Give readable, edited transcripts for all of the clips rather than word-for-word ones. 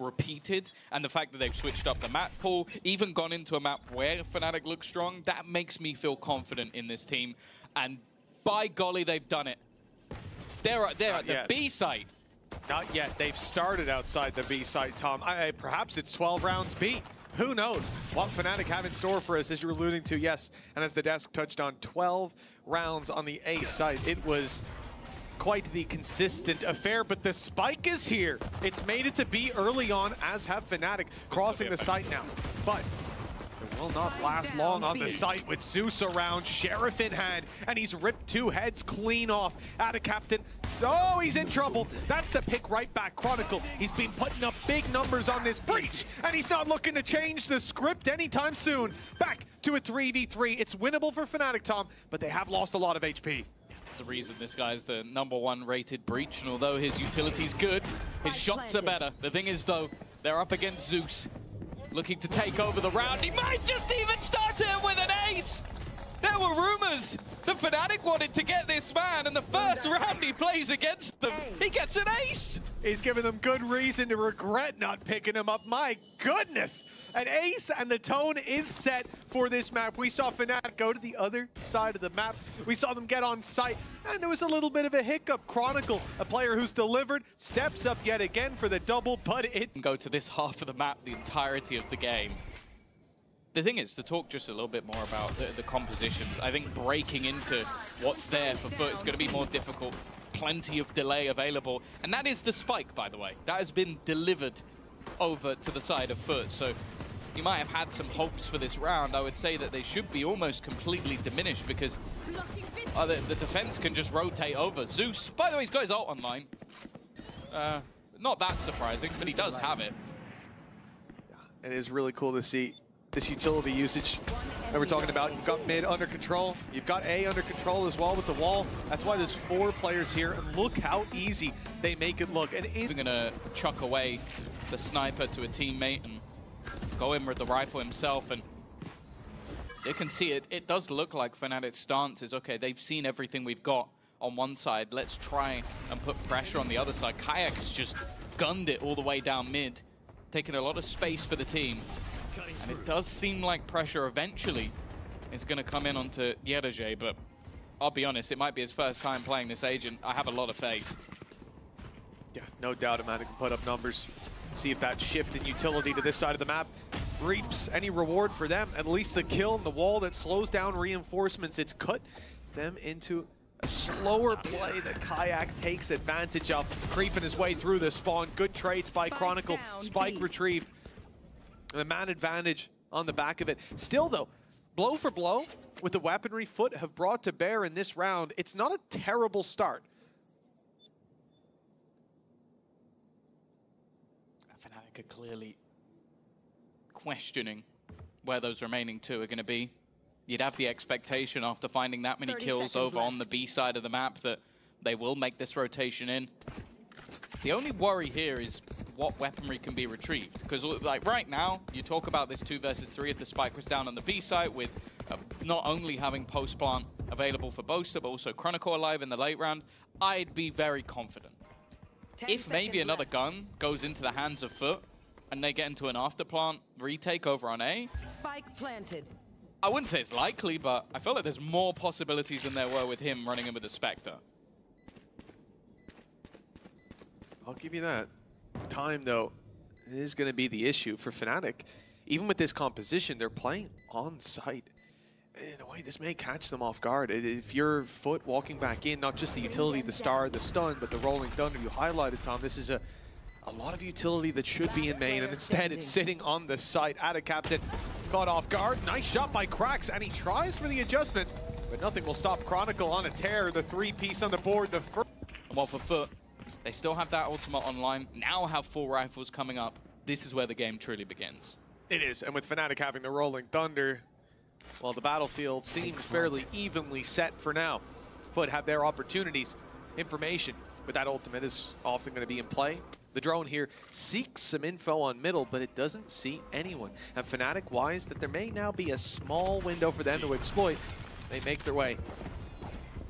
repeated, and the fact that they've switched up the map pool, even gone into a map where Fnatic looks strong, that makes me feel confident in this team. And by golly, they've done it. They're at the B site. Not yet. They've started outside the B site, Tom. Perhaps it's 12 rounds B. Who knows what Fnatic have in store for us, as you're alluding to, yes. And as the desk touched on, 12 rounds on the A site. It was quite the consistent affair, but the spike is here. It's made it to B early on, as have Fnatic crossing the site now. But it will not last long on the site with Zeus around, Sheriff in hand, and he's ripped 2 heads clean off at a captain. So he's in trouble. That's the pick right back. Chronicle, he's been putting up big numbers on this breach, and he's not looking to change the script anytime soon. Back to a 3v3. It's winnable for Fnatic, Tom, but they have lost a lot of HP. That's the reason this guy's the #1 rated breach, and although his utility's good, his shots are better. The thing is, though, they're up against Zeus, looking to take over the round. He might just even start it with an ace! There were rumors that Fnatic wanted to get this man, and the first round he plays against them, he gets an ace! He's giving them good reason to regret not picking him up. My goodness! An ace, and the tone is set for this map. We saw Fnatic go to the other side of the map. We saw them get on site, and there was a little bit of a hiccup. Chronicle, a player who's delivered, steps up yet again for the double, but it... Go to this half of the map the entirety of the game. The thing is, to talk just a little bit more about the compositions, I think breaking into what's there for FUT is going to be more difficult. Plenty of delay available, and that is the spike, by the way. That has been delivered over to the side of FUT, so you might have had some hopes for this round. I would say that they should be almost completely diminished because the defense can just rotate over. Zeus, by the way, he's got his ult online. Not that surprising, but he does have it. It is really cool to see this utility usage that we're talking about. You've got mid under control. You've got A under control as well with the wall. That's why there's 4 players here, and look how easy they make it look. And we're gonna chuck away the sniper to a teammate and go in with the rifle himself, and you can see it. It does look like Fnatic's stance is, okay, they've seen everything we've got on one side. Let's try and put pressure on the other side. Kayak has just gunned it all the way down mid, taking a lot of space for the team. And it does seem like pressure eventually is going to come in onto Yeni, but I'll be honest, it might be his first time playing this agent. I have a lot of faith. Yeah, no doubt Emea can put up numbers. See if that shift in utility to this side of the map reaps any reward for them. At least the kill in the wall that slows down reinforcements. It's cut them into a slower play that Kayak takes advantage of, creeping his way through the spawn. Good trades by Chronicle. Spike retrieved. The man advantage on the back of it. Still, though, blow for blow with the weaponry FUT have brought to bear in this round, it's not a terrible start. Fnatic are clearly questioning where those remaining 2 are going to be. You'd have the expectation after finding that many kills over on the B side of the map that they will make this rotation in. The only worry here is what weaponry can be retrieved, because like right now you talk about this 2 versus 3 if the spike was down on the B site with not only having post plant available for Boaster but also Chronicle alive in the late round. I'd be very confident if maybe another gun goes into the hands of FUT and they get into an after plant retake over on A. Spike planted. I wouldn't say it's likely, but I feel like there's more possibilities than there were with him running in with the Spectre. I'll give you that. Time, though, is going to be the issue for Fnatic. Even with this composition, they're playing on site. In a way, this may catch them off guard. If you're FUT walking back in, not just the utility, the star, the stun, but the rolling thunder you highlighted, Tom, this is a lot of utility that should be in main, and instead it's sitting on the site at a captain. Caught off guard. Nice shot by Krax, and he tries for the adjustment, but nothing will stop Chronicle on a tear. The 3-piece on the board. The first. Well, for FUT, they still have that ultimate online, now have 4 rifles coming up. This is where the game truly begins. It is, and with Fnatic having the rolling thunder, well, the battlefield seems fairly evenly set for now. FUT have their opportunities. Information with that ultimate is often going to be in play. The drone here seeks some info on middle, but it doesn't see anyone. And Fnatic wise that there may now be a small window for them to exploit. They make their way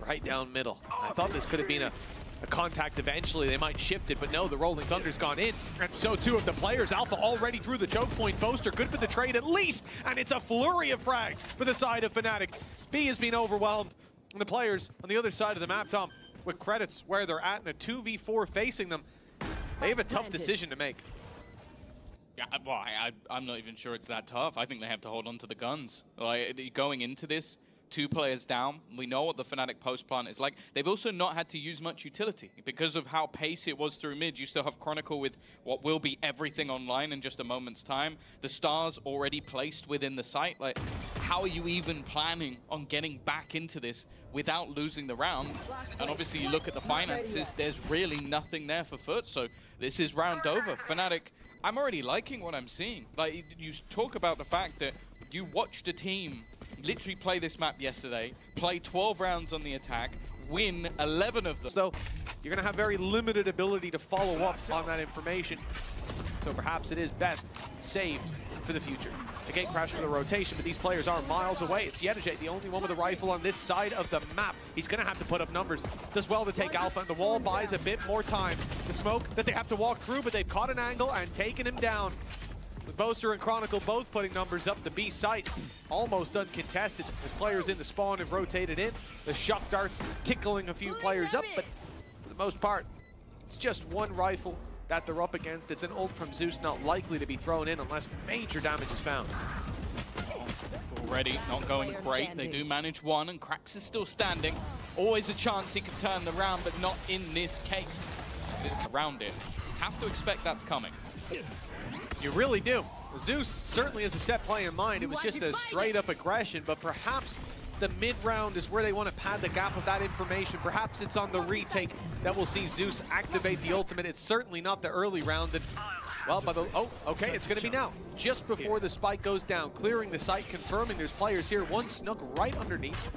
right down middle. I thought this could have been a a contact eventually. They might shift it, but no, the Rolling Thunder's gone in. And so too have the players. Alpha already through the choke point. Boaster good for the trade at least. And it's a flurry of frags for the side of Fnatic. B has been overwhelmed. And the players on the other side of the map, Tom, with credits where they're at in a 2v4 facing them, they have a tough decision to make. Yeah, well, I'm not even sure it's that tough. I think they have to hold on to the guns. Like, going into this, 2 players down. We know what the Fnatic post plant is like. They've also not had to use much utility. Because of how pacey it was through mid, you still have Chronicle with what will be everything online in just a moment's time. The stars already placed within the site. Like, how are you even planning on getting back into this without losing the round? And obviously you look at the finances, there's really nothing there for FUT, so this is round over. Fnatic, I'm already liking what I'm seeing. Like, you talk about the fact that you watched a team literally play this map yesterday, play 12 rounds on the attack, win 11 of them. So you're going to have very limited ability to follow up on that information. So perhaps it is best saved for the future. The gate crash for the rotation, but these players are miles away. It's Yeni, the only one with a rifle on this side of the map. He's going to have to put up numbers. Does well to take Alpha, and the wall buys a bit more time. The smoke that they have to walk through, but they've caught an angle and taken him down. With Boaster and Chronicle both putting numbers up, the B site almost uncontested as players in the spawn have rotated in. The shock darts tickling a few players up, but for the most part, it's just one rifle that they're up against. It's an ult from Zeus, not likely to be thrown in unless major damage is found. Already not going great. They do manage one, and Krax is still standing. Always a chance he could turn the round, but not in this case. This around it. Have to expect that's coming. You really do. Zeus certainly has a set play in mind. It was just a straight-up aggression, but perhaps the mid-round is where they want to pad the gap of that information. Perhaps it's on the retake that we'll see Zeus activate the ultimate. It's certainly not the early round. And, well, by the, oh, okay, it's going to be now. Just before the spike goes down, clearing the site, confirming there's players here. One snuck right underneath.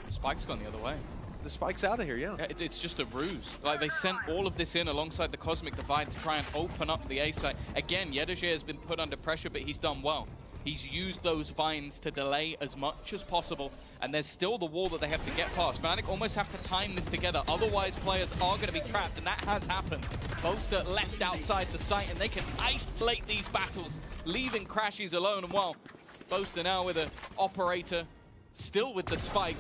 Spike's gone the other way. The spike's out of here, yeah. It's just a ruse. Like, they sent all of this in alongside the Cosmic Divide to try and open up the A site. Again, Yeni has been put under pressure, but he's done well. He's used those vines to delay as much as possible, and there's still the wall that they have to get past. Fnatic almost have to time this together, otherwise players are going to be trapped, and that has happened. Boaster left outside the site, and they can isolate these battles, leaving Crashies alone. And well, Boaster now with an operator, still with the spike.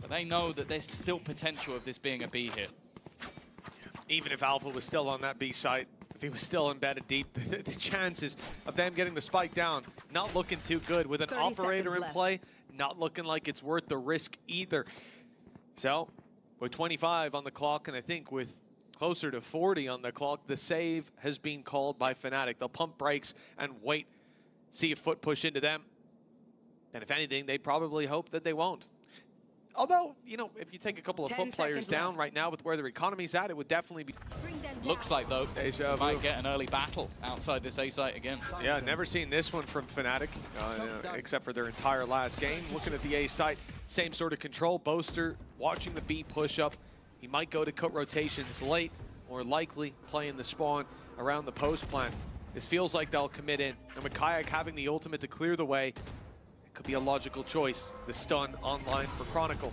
They know that there's still potential of this being a B hit. Even if Alpha was still on that B site, if he was still embedded deep, the chances of them getting the spike down, not looking too good. With an operator in play, not looking like it's worth the risk either. So, with 25 on the clock, and I think with closer to 40 on the clock, the save has been called by Fnatic. They'll pump brakes and wait, see if FUT push into them. And if anything, they probably hope that they won't. Although, you know, if you take a couple of FUT players down right now with where their economy's at, it would definitely be... Looks like, though, they might get an early battle outside this A site again. Yeah, never seen this one from Fnatic, except for their entire last game. Looking at the A site, same sort of control. Boaster watching the B push up. He might go to cut rotations late, or likely playing the spawn around the post plant. This feels like they'll commit in. And with Kayak having the ultimate to clear the way, could be a logical choice. The stun online for Chronicle.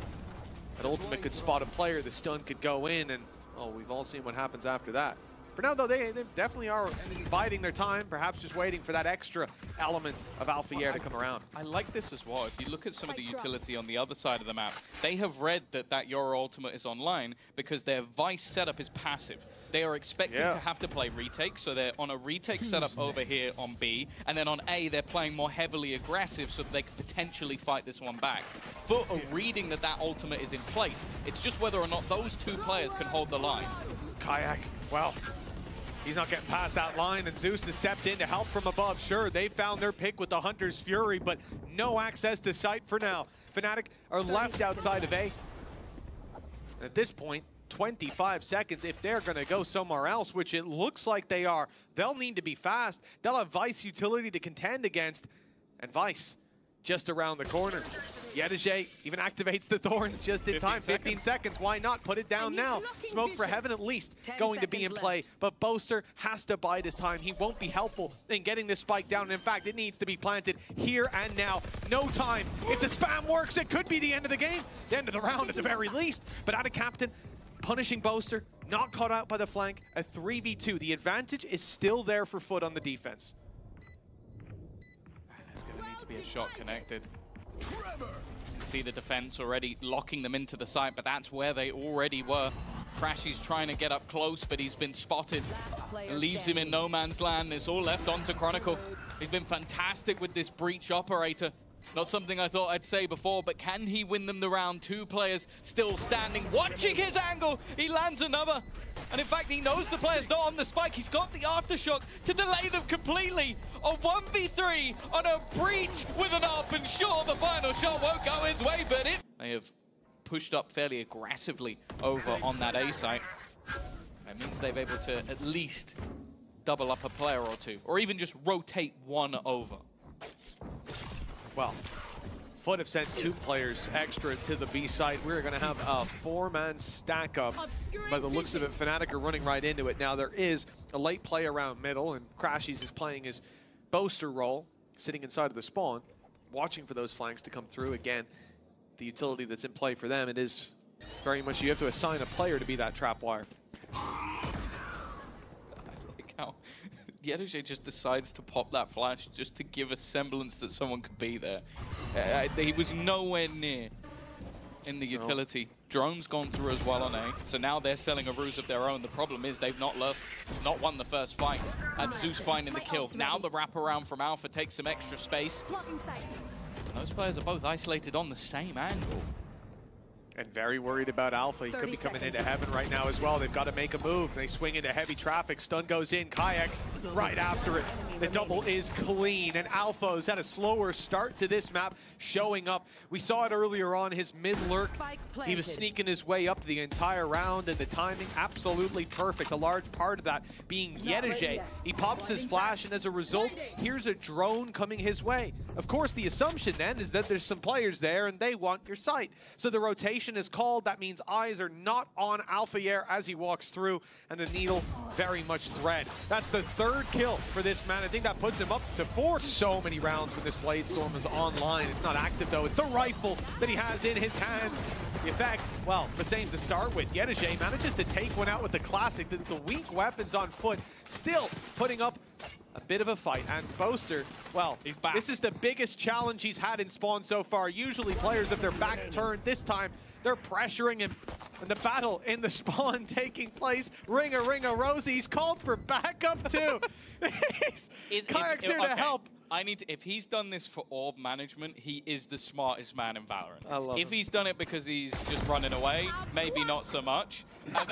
That ultimate could spot a player, the stun could go in, and oh, we've all seen what happens after that. For now, though, they definitely are biding their time, perhaps just waiting for that extra element of Alpha Year to come around. I like this as well. If you look at some of the utility on the other side of the map, they have read that your ultimate is online because their Vice setup is passive. They are expecting to have to play retake, so they're on a retake setup over here on B, and then on A, they're playing more heavily aggressive so that they could potentially fight this one back. FUT are reading that ultimate is in place. It's just whether or not those two players can hold the line. Kayak, well, he's not getting past that line, and Zeus has stepped in to help from above. Sure, they found their pick with the Hunter's Fury, but no access to sight for now. Fnatic are left outside of A. At this point, 25 seconds. If they're going to go somewhere else, which it looks like they are, they'll need to be fast. They'll have Vice utility to contend against, and Vice just around the corner. Yeni even activates the thorns just in time. 15 seconds. Why not? Put it down now. Smoke for heaven at least going to be in play. But Boaster has to bide his time. He won't be helpful in getting this spike down. And in fact, it needs to be planted here and now. No time. If the spam works, it could be the end of the game. The end of the round at the very least. But out of captain, punishing Boaster. Not caught out by the flank. A 3v2. The advantage is still there for FUT on the defense. There's going to need to be a shot connected. You can see the defense already locking them into the site, but that's where they already were. Crashy's trying to get up close, but he's been spotted. Leaves him in no man's land. It's all left onto Chronicle. He's been fantastic with this breach operator. Not something I thought I'd say before, but can he win them the round? Two players still standing, watching his angle. He lands another. And in fact, he knows the player's not on the spike. He's got the aftershock to delay them completely. A 1v3 on a breach with an up, and sure, the final shot won't go his way, but they have pushed up fairly aggressively over on that A site. That means they've able to at least double up a player or two, or even just rotate one over. Well, FUT have sent 2 players extra to the B site. We're going to have a 4-man stack up. By the looks of it, Fnatic are running right into it. Now, there is a late play around middle, and Crashies is playing his Boaster role, sitting inside of the spawn, watching for those flanks to come through. Again, the utility that's in play for them, it is very much you have to assign a player to be that trap wire. I like how Yeni just decides to pop that flash just to give a semblance that someone could be there. He was nowhere near in the utility. Drone's gone through as well on A, so now they're selling a ruse of their own. The problem is they've not won the first fight. That's Zeus finding the kill. Now the wraparound from Alpha takes some extra space. Those players are both isolated on the same angle. And very worried about Alpha. He could be coming into heaven right now as well. They've got to make a move. They swing into heavy traffic. Stun goes in. Kayak right after it. The double is clean. And Alpha's had a slower start to this map, showing up. We saw it earlier on, his mid-lurk. He was sneaking his way up the entire round, and the timing absolutely perfect. A large part of that being Yeni. He pops his flash, and as a result, here's a drone coming his way. Of course, the assumption then is that there's some players there, and they want your sight. So the rotation is called. That means eyes are not on Alphayer as he walks through, and the needle very much thread. That's the 3rd kill for this man. I think that puts him up to 4. So many rounds when this Blade Storm is online. It's not active though. It's the rifle that he has in his hands. The effect, well, the same to start with. Yeni manages to take one out with the classic. The weak weapons on FUT, still putting up a bit of a fight. And Boaster, well, he's back. This is the biggest challenge he's had in Spawn so far. Usually players have their back turned. This time, they're pressuring him. And the battle in the spawn taking place. Ringa, Rosie, he's called for backup too. Kayak's here to help. If he's done this for orb management, he is the smartest man in Valorant. I love if heim. He's done it because he's just running away, maybe not so much. And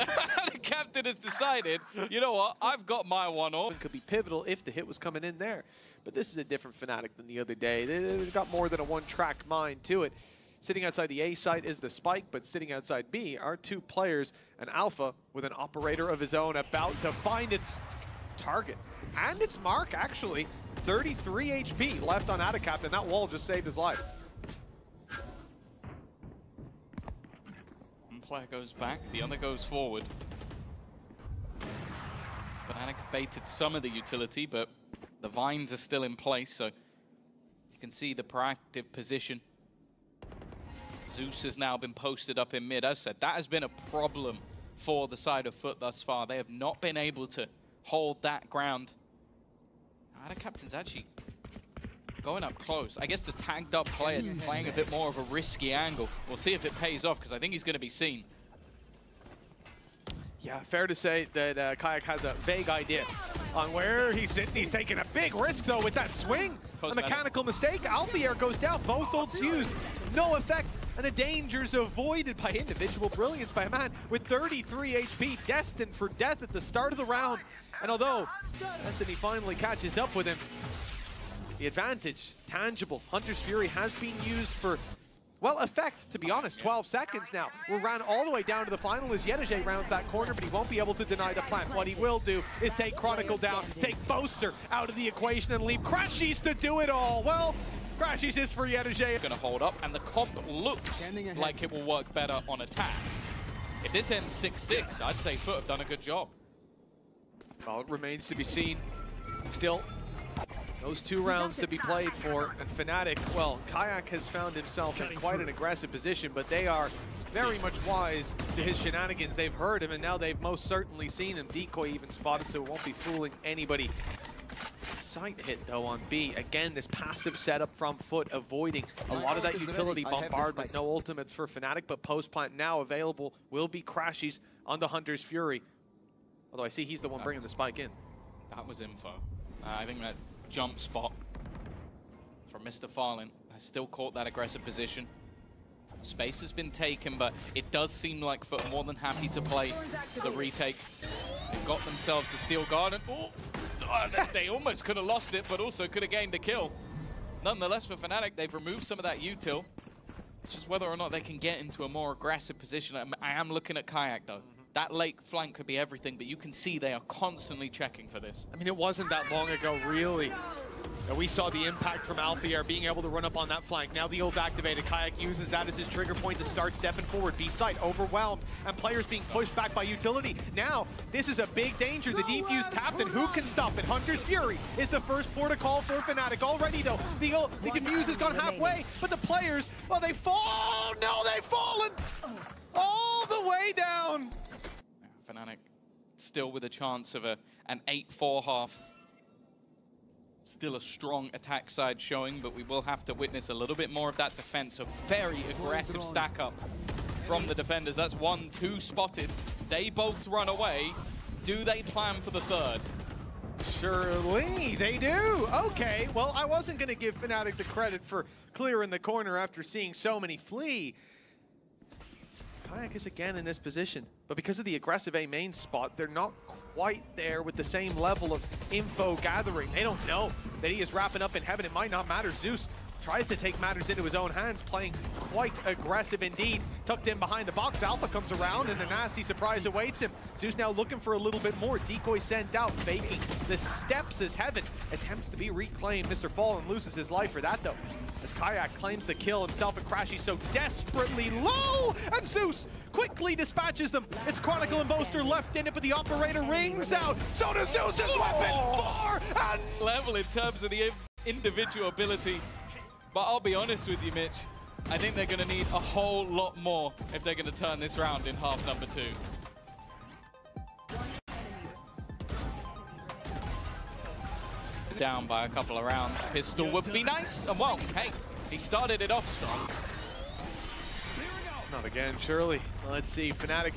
the captain has decided, you know what, I've got my one orb. It could be pivotal if the hit was coming in there. But this is a different Fnatic than the other day. They've got more than a one-track mind to it. Sitting outside the A site is the spike, but sitting outside B are 2 players, and Alpha with an operator of his own about to find its target. And its mark, actually. 33 HP left on Adicap, and that wall just saved his life. One player goes back, the other goes forward. Fnatic baited some of the utility, but the vines are still in place, so you can see the proactive position. Zeus has now been posted up in mid. As said, that has been a problem for the side of FUT thus far. They have not been able to hold that ground. The captain's actually going up close. I guess the tagged up player playing a bit more of a risky angle. We'll see if it pays off, because I think he's going to be seen. Yeah, fair to say that Kayak has a vague idea on where he's sitting. He's taking a big risk, though, with that swing. A mechanical mistake. Alphayer goes down. Both ults used. No effect. And the dangers avoided by individual brilliance by a man with 33 HP, destined for death at the start of the round. And although Destiny finally catches up with him, the advantage, tangible. Hunter's Fury has been used for, well, effect, to be honest. 12 seconds now. We ran all the way down to the final as Yeni rounds that corner, but he won't be able to deny the plant. What he will do is take Chronicle down, take Boaster out of the equation, and leave Crashies to do it all. Well, Crashies is for Yeni. Going to hold up, and the comp looks like it will work better on attack. If this ends 6-6, I'd say FUT have done a good job. Well, it remains to be seen. Still, those 2 rounds to be played for, and Fnatic, well, Kayak has found himself in quite an aggressive position, but they are very much wise to his shenanigans. They've heard him, and now they've most certainly seen him. Decoy even spotted, so it won't be fooling anybody. Sight hit, though, on B. Again, this passive setup from FUT, avoiding a lot of that utility bombardment. No ultimates for Fnatic, but post-plant now available will be Crashies on the Hunter's Fury. Although I see he's the one bringing the spike in. That was info. I think that jump spot from Mr. Farlin has still caught that aggressive position. Space has been taken, but it does seem like FUT are more than happy to play the retake. They've got themselves the Steel Guard, and they almost could have lost it, but also could have gained a kill. Nonetheless, for Fnatic, they've removed some of that util. It's just whether or not they can get into a more aggressive position. I am looking at Kayak, though. That lake flank could be everything, but you can see they are constantly checking for this. I mean, it wasn't that long ago, really, that we saw the impact from Atiyor being able to run up on that flank. Now the ult activated. Kayak uses that as his trigger point to start stepping forward. B-site overwhelmed, and players being pushed back by utility. Now, this is a big danger. The defuse tapped, and who can stop it? Hunter's Fury is the first port of call for Fnatic. Already, though, the defuse has gone halfway, but the players, well, they fall. Oh, no, they've fallen all the way down. Fnatic still with a chance of an 8-4 half. Still a strong attack side showing, but we will have to witness a little bit more of that defense. A very aggressive stack up from the defenders. That's 1-2 spotted. They both run away. Do they plan for the third? Surely they do. Okay, well, I wasn't going to give Fnatic the credit for clearing the corner after seeing so many flee. Kayak is again in this position, but because of the aggressive A main spot, they're not quite there with the same level of info gathering. They don't know that he is wrapping up in heaven. It might not matter. Zeus tries to take matters into his own hands, playing quite aggressive indeed. Tucked in behind the box, Alpha comes around, and a nasty surprise awaits him. Zeus now looking for a little bit more. Decoy sent out, faking the steps as heaven. Attempts to be reclaimed. Mr. Fallen loses his life for that, though, as Kayak claims the kill himself, and Crashy so desperately low, and Zeus quickly dispatches them. It's Chronicle and Boaster left in it, but the operator rings out. So does Zeus's weapon, 4 and level in terms of the individual ability. But I'll be honest with you, Mitch, I think they're going to need a whole lot more if they're going to turn this round in half number 2. Down by a couple of rounds. Pistol would be nice. And well, hey, he started it off strong. Not again, surely. Well, let's see, Fnatic.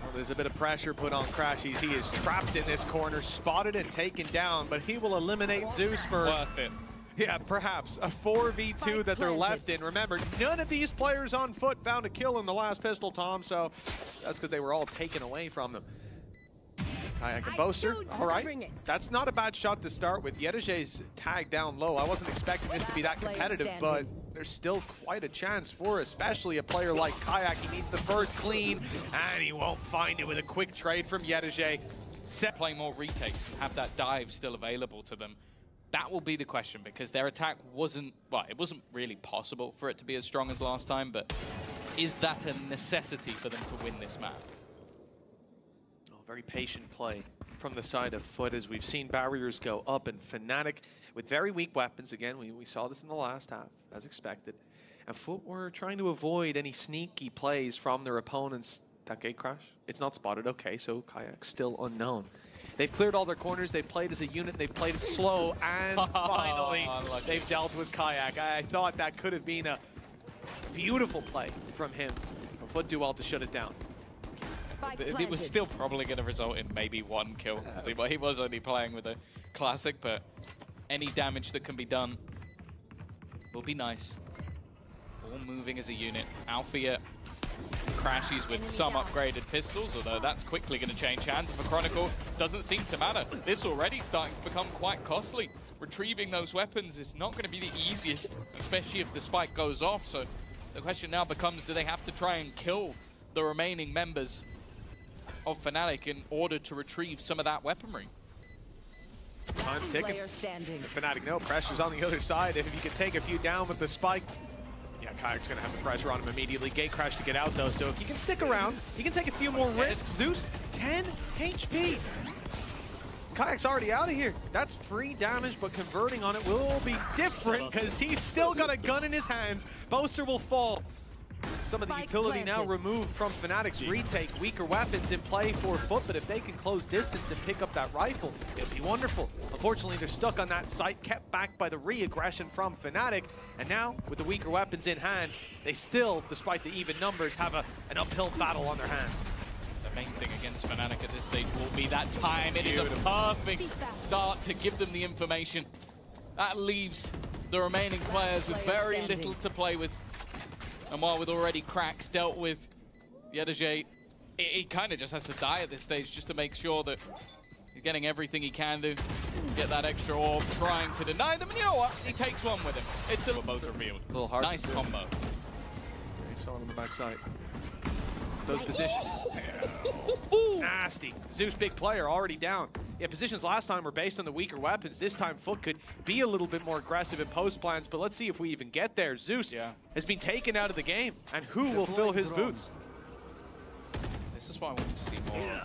Well, there's a bit of pressure put on Crashies. He is trapped in this corner, spotted and taken down, but he will eliminate Zeus first. Worth it. Yeah, perhaps. A 4v2 that they're left in. Remember, none of these players on FUT found a kill in the last pistol, Tom, so that's because they were all taken away from them. Kayak and Boaster, all right. That's not a bad shot to start with. Yedige's tag down low. I wasn't expecting this to be that competitive, but there's still quite a chance for especially a player like Kayak. He needs the first clean, and he won't find it with a quick trade from Yedige. Play more retakes and have that dive still available to them. That will be the question, because their attack wasn't, well, it wasn't really possible for it to be as strong as last time, but is that a necessity for them to win this map? Oh, very patient play from the side of FUT as we've seen barriers go up, and Fnatic with very weak weapons. Again, we saw this in the last half, as expected. And FUT were trying to avoid any sneaky plays from their opponents. That gate crash, it's not spotted. Okay, so Kayak still unknown. They've cleared all their corners, they've played as a unit, they've played it slow, and finally they've dealt with Kayak. I thought that could have been a beautiful play from him. But FUT do well to shut it down. It was still probably going to result in maybe 1 kill. He was only playing with a classic, but any damage that can be done will be nice. All moving as a unit. Althea Crashies with some upgraded pistols, although that's quickly going to change hands. And for Chronicle, doesn't seem to matter. This already starting to become quite costly. Retrieving those weapons is not going to be the easiest, especially if the spike goes off. So the question now becomes, do they have to try and kill the remaining members of Fnatic in order to retrieve some of that weaponry? Time's ticking. Fnatic, no pressure's on the other side. If you can take a few down with the spike. Yeah, Kayak's gonna have the pressure on him immediately. Gate crash to get out though, so if he can stick around, he can take a few more risks. Zeus, 10 HP. Kayak's already out of here. That's free damage, but converting on it will be different because he's still got a gun in his hands. Boaster will fall. Some of the utility now removed from Fnatic's retake. Weaker weapons in play for FUT, but if they can close distance and pick up that rifle, it'll be wonderful. Unfortunately, they're stuck on that site, kept back by the re-aggression from Fnatic. And now, with the weaker weapons in hand, they still, despite the even numbers, have an uphill battle on their hands. The main thing against Fnatic at this stage will be that time. It is a perfect start to give them the information. That leaves the remaining players with very little to play with. And while with already cracks dealt with, Yeni, he kind of just has to die at this stage just to make sure that he's getting everything he can do. Get that extra orb, trying to deny them. And you know what? He takes one with him. It's both revealed. A little hard. Nice combo. He saw him on the backside. Those positions. Nasty. Zeus, big player, already down. Yeah, positions last time were based on the weaker weapons. This time, FUT could be a little bit more aggressive in post plans, but let's see if we even get there. Zeus has been taken out of the game, and who will fill his boots? This is what I want to see more.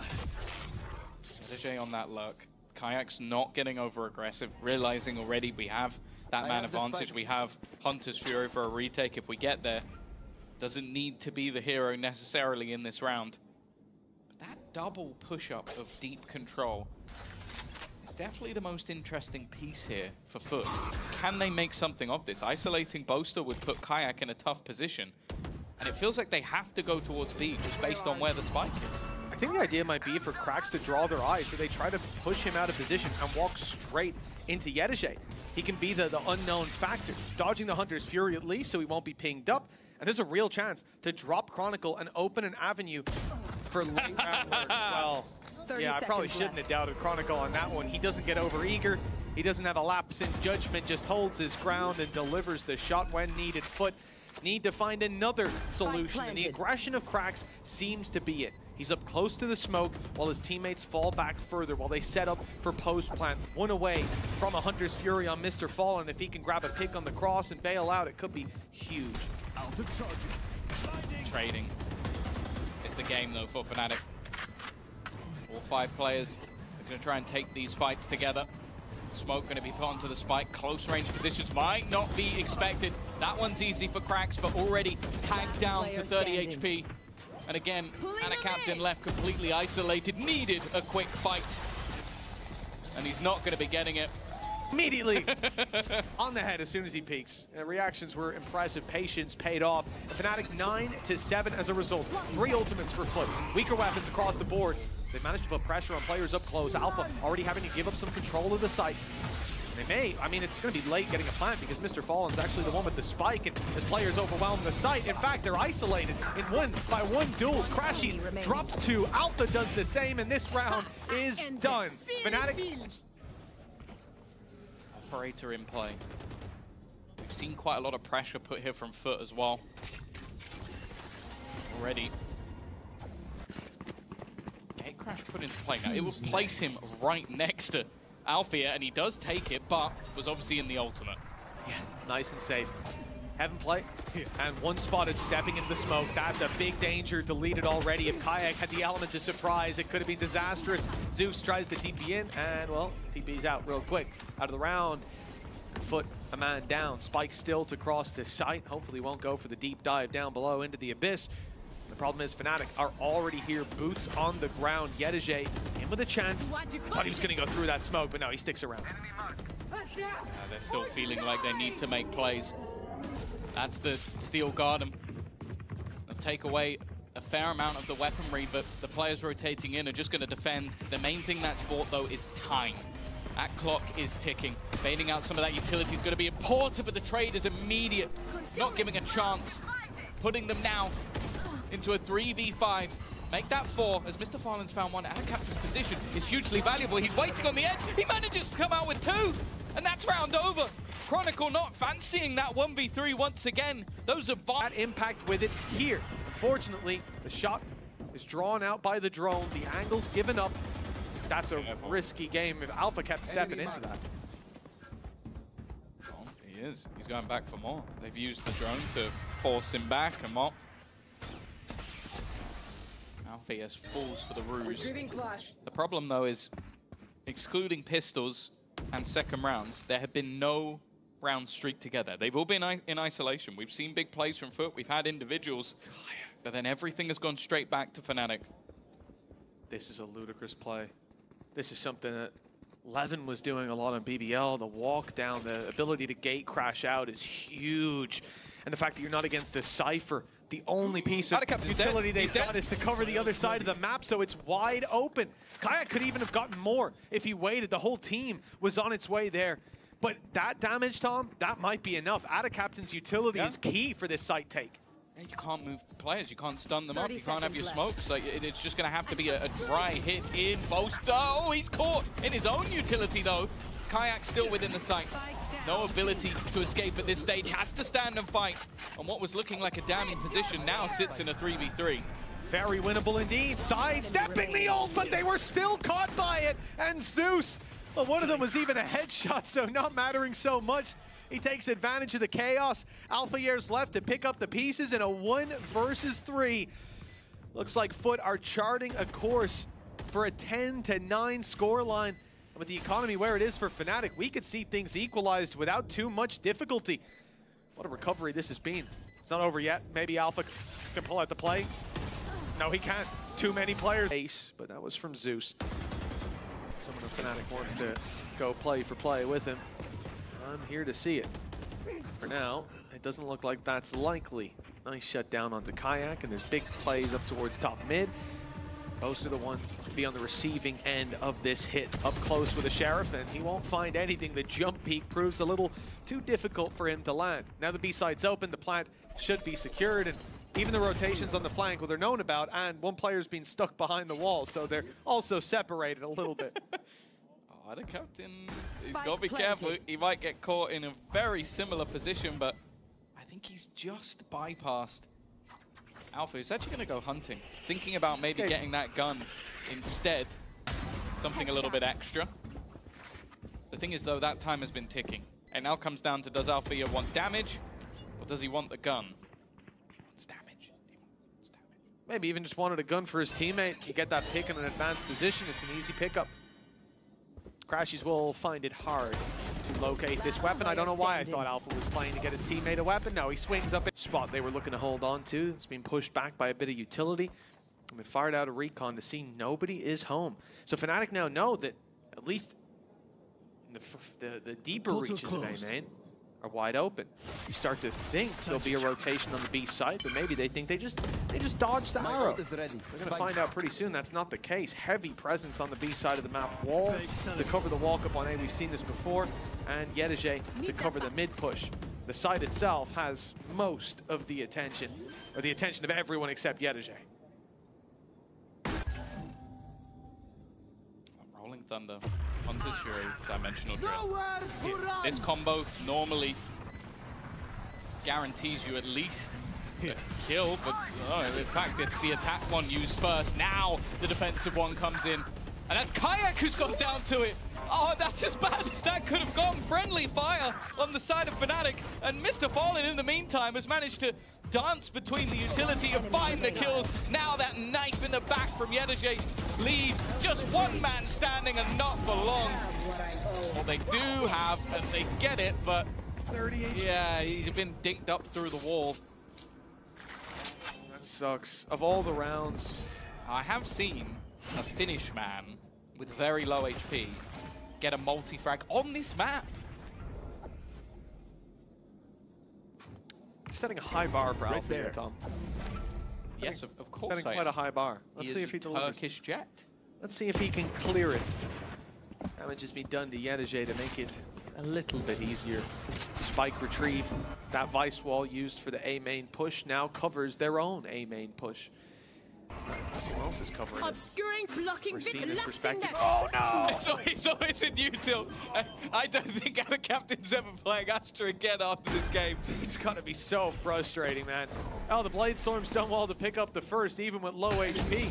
Yeni on that lurk. Kayak's not getting over aggressive, realizing already we have that man advantage. We have Hunter's Fury for a retake if we get there. Doesn't need to be the hero necessarily in this round. But that double push-up of deep control is definitely the most interesting piece here for FUT. Can they make something of this? Isolating Boaster would put Kayak in a tough position. And it feels like they have to go towards B just based on where the spike is. I think the idea might be for Cracks to draw their eyes, so they try to push him out of position and walk straight into Yeni. He can be the unknown factor, dodging the Hunter's Fury at least so he won't be pinged up. And there's a real chance to drop Chronicle and open an avenue for late round work as well. Yeah, I probably shouldn't have doubted Chronicle on that one. He doesn't get over eager. He doesn't have a lapse in judgment, just holds his ground and delivers the shot when needed. FUT need to find another solution, and the aggression of Cracks seems to be it. He's up close to the smoke while his teammates fall back further while they set up for post plant. One away from a Hunter's Fury on Mr. Fallen. If he can grab a pick on the cross and bail out, it could be huge. Out of charges. Trading is the game though for Fnatic. All 5 players are going to try and take these fights together. Smoke going to be put onto the spike. Close range positions might not be expected. That one's easy for Cracks, but already tagged down to 30 HP. And again, and a captain left completely isolated. Needed a quick fight. And he's not going to be getting it. Immediately on the head as soon as he peeks. Reactions were impressive. Patience paid off. Fnatic 9-7 as a result. 3 ultimates for FUT. Weaker weapons across the board. They managed to put pressure on players up close. Alpha already having to give up some control of the site. They may, I mean, it's going to be late getting a plant because Mr. Fallen's actually the one with the spike, and as players overwhelm the site, in fact, they're isolated in 1-by-1 duels. Crashies drops 2. Alpha does the same, and this round is done. Fnatic. Operator in play. We've seen quite a lot of pressure put here from FUT as well. Already. Gate crash put into play now. It will place him right next to Althea, and he does take it, but was obviously in the ultimate. Yeah, nice and safe. Heaven play, and one spotted stepping into the smoke. That's a big danger, deleted already. If Kayak had the element of surprise, it could have been disastrous. Zeus tries to TP in, and well, TP's out real quick. Out of the round, FUT a man down. Spike still to cross to site. Hopefully won't go for the deep dive down below into the abyss. The problem is Fnatic are already here, boots on the ground. Yeni in with a chance. Thought he was going to go through that smoke, but no, he sticks around. They're still feeling like they need to make plays. That's the Steel Garden. They'll take away a fair amount of the weaponry, but the players rotating in are just going to defend. The main thing that's bought, though, is time. That clock is ticking. Baiting out some of that utility is going to be important, but the trade is immediate. Not giving a chance. Putting them now into a 3v5. Make that 4, as Mr. Fallen's found one at a captain's position, is hugely valuable. He's waiting on the edge. He manages to come out with 2, and that's round over. Chronicle not fancying that 1v3 once again. Those are that impact with it here. Unfortunately, the shot is drawn out by the drone. The angle's given up. That's a risky game if Alpha kept stepping into that. Well, he is. He's going back for more. They've used the drone to force him back and more. Alpha falls for the ruse. The problem, though, is excluding pistols and second rounds, there have been no round streak together. They've all been in isolation. We've seen big plays from FUT. We've had individuals, but then everything has gone straight back to Fnatic. This is a ludicrous play. This is something that Levin was doing a lot on BBL. The walk down, the ability to gate crash out is huge. And the fact that you're not against a Cypher, the only piece of utility they've got is to cover the other side of the map, so it's wide open. Kayak could even have gotten more if he waited. The whole team was on its way there. But that damage, Tom, that might be enough. Captain's utility is key for this site take. Yeah, you can't move players. You can't stun them up. You can't have your smokes. Like, it's just going to have to be a dry hit in most. Oh, he's caught in his own utility, though. Kayak still within the site. No ability to escape at this stage. Has to stand and fight. And what was looking like a damning position now sits in a 3v3. Very winnable indeed. Sidestepping the ult, but they were still caught by it. And Zeus, well, one of them was even a headshot, so not mattering so much. He takes advantage of the chaos. Alpha years left to pick up the pieces in a 1 versus 3. Looks like FUT are charting a course for a 10-9 scoreline. With the economy where it is for Fnatic, we could see things equalized without too much difficulty. What a recovery this has been. It's not over yet. Maybe Alpha can pull out the play. No, he can't. Too many players. Ace, but that was from Zeus. Someone of Fnatic wants to go play for play with him. I'm here to see it. For now, it doesn't look like that's likely. Nice shutdown onto Kayak, and there's big plays up towards top mid. Most of the one to be on the receiving end of this hit up close with a Sheriff, and he won't find anything. The jump peak proves a little too difficult for him to land. Now the B side's open, the plant should be secured, and even the rotations on the flank, well, they're known about, and one player's been stuck behind the wall, so they're also separated a little bit. Oh, the captain, he's got to be careful. He might get caught in a very similar position, but I think he's just bypassed Alpha. He's actually going to go hunting, thinking about maybe getting that gun instead, something a little bit extra. The thing is, though, that time has been ticking. And now comes down to, does Alpha want damage, or does he want the gun? He wants damage. Maybe even just wanted a gun for his teammate. You get that pick in an advanced position, it's an easy pickup. Crashies will find it hard to locate this weapon. I don't know why I thought Alpha was playing to get his teammate a weapon. No, he swings up at spot they were looking to hold on to. It's been pushed back by a bit of utility. And we fired out a recon to see nobody is home. So Fnatic now know that at least the deeper reaches of A-main are wide open. You start to think there'll be a rotation on the B side, but maybe they think they just dodged the arrow. We're going to find out pretty soon that's not the case. Heavy presence on the B side of the map. Wall to cover the walk up on A. We've seen this before. And Yeni to cover the mid push. The side itself has most of the attention, or the attention of everyone except Yeni. Rolling Thunder, Hunter's Fury, dimensional drill. This combo normally guarantees you at least a kill, but in fact it's the attack one used first. Now the defensive one comes in, and that's Kayak who's got down to it. Oh, that's as bad as that could have gone. Friendly fire on the side of Fnatic, and Mr. Fallen in the meantime has managed to dance between the utility and find the kills. Now that knife in the back from Yeni leaves just one man standing, and not for long. Well, they do have, and they get it, but yeah, he's been dinked up through the wall. That sucks. Of all the rounds, I have seen a Finnish man with very low HP get a multi-frag on this map. You're setting a high bar for Alpha here, Tom. Yes, of course. Setting quite a high bar. Let's see if he delivers. Turkish jet. Let's see if he can clear it. Damage has been done to Yeni to make it a little bit easier. Spike retrieved. That Vice Wall used for the A main push now covers their own A main push. Who else is covering obscuring, blocking, we're seeing this perspective. Oh no! It's always a new tilt. I don't think our captain's ever playing Astra again after this game. It's gotta be so frustrating, man. Oh, the Blade Storm's done well to pick up the first, even with low HP.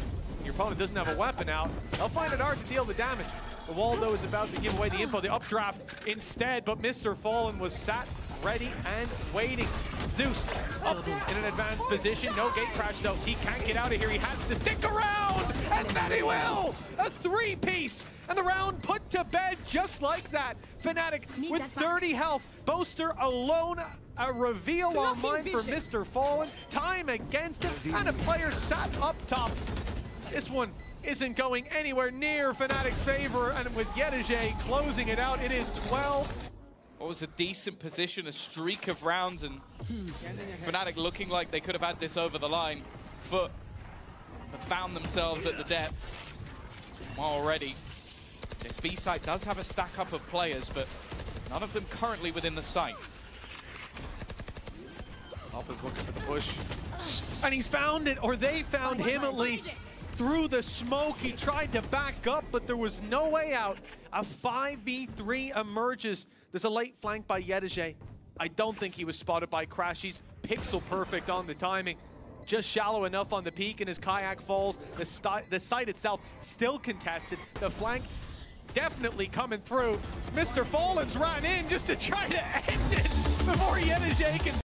your opponent doesn't have a weapon out, they'll find it hard to deal the damage. The wall, though, is about to give away the info. The updraft instead, but Mr. Fallen was sat ready and waiting. Zeus up in an advanced position. No gate crash, though. He can't get out of here. He has to stick around, and then he will! A three-piece, and the round put to bed just like that. Fnatic with 30 health. Boaster alone. A reveal on mine for Mr. Fallen. Time against him, and a player sat up top. This one isn't going anywhere near Fnatic's favor, and with Yeni closing it out, it is 12. What was a decent position, a streak of rounds, and Fnatic looking like they could have had this over the line. FUT have found themselves at the depths already. This B site does have a stack up of players, but none of them currently within the site. Alpha's looking for the push, and he's found it, or they found him at least. Through the smoke, he tried to back up, but there was no way out. A 5v3 emerges. There's a late flank by Yeni. I don't think he was spotted by Crash. He's pixel perfect on the timing. Just shallow enough on the peak, and his kayak falls. The site itself still contested. The flank definitely coming through. Mr. Fallen's ran in just to try to end it before Yeni can